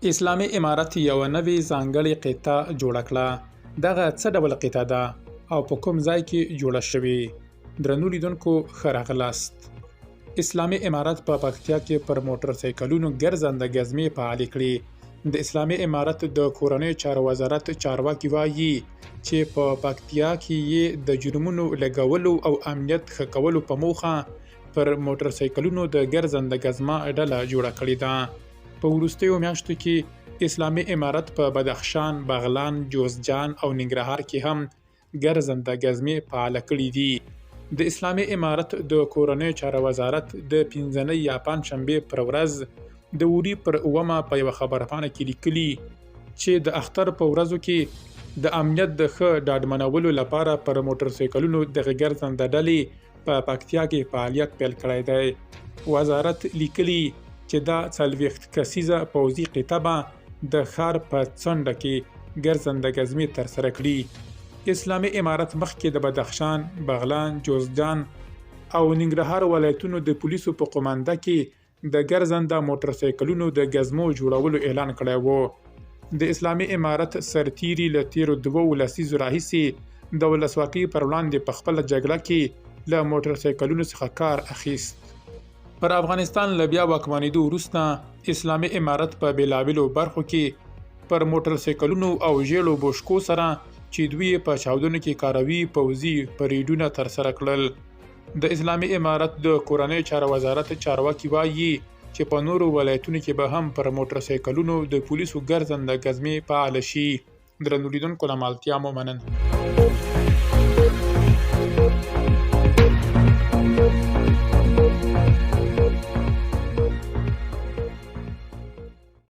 اسلامي امارت یو نوې ځانګړې قطعه جوړه کړه. دغه څه ډول قطعه ده او په کوم ځای کې جوړه شوې؟ درنو لیدونکو ښه راغلاست. اسلامي امارت په پکتیا کې پر موټر سایکلونو ګرځنده ګزمې فعالې کړې. د اسلامي امارت د کورنیو چارو وزارت چارواکي وایي چې په پکتیا کې یې د جرمونو لګولو او امنیت ښه کولو په موخه پر موټر سایکلونو د ګرځنده ګزمه ډله جوړه کړې ده. په وروستیو میاشتو کې اسلامي امارت په بدخشان، بغلان، جوزجان او ننګرهار کې هم ګرځنده ګزمې فعاله کړې دي. د اسلامي امارت د کورنیو چارو وزارت د 15 یا پنجشنبې پر ورځ د اوري پر 9 په یوه خبرپاڼه کې لیکلي چې د اختر په ورځو کې د امنیت د ښه ډاډمنولو لپاره پر موټر سایکلونو دغه ګرځنده ډلې په پکتیا کې فعالیت پیل کړی دی. وزارت لیکلي چې دا 40 کسیزه پوځي قطعه به د ښار په څنډه کې ګرځنده ګزمې ترسره کړي. اسلامي امارت مخکې د بدخشان، بغلان، جوزجان او ننګرهار ولایتونو د پولیسو په قومانده کې د ګرځنده موټر سایکلونو د ګزمو جوړولو اعلان کړی و. د اسلامي امارت سرتیري له تیرو 2 لسیزو راهیسې د ولسواکۍ پر وړاندې په خپله جګړه کې له موټر سایکلونو څخه کار اخیست. پر افغانستان له بیا واکمنېدو وروسته اسلامي امارت په بېلابېلو برخو کې پر موټر سایکلونو او ژیړو بوشکو سره چې دوی په چاودنو کې کاروي پوځي پریډونه ترسره کړل. د اسلامي امارت د کورنیو چارو وزارت چارواکي وایي چې په نورو ولایتونو کې به هم پر موټر سایکلونو د پولیسو ګرځنده ګزمې فعاله شي. درنو لیدونکو له مالتیا مو مننه.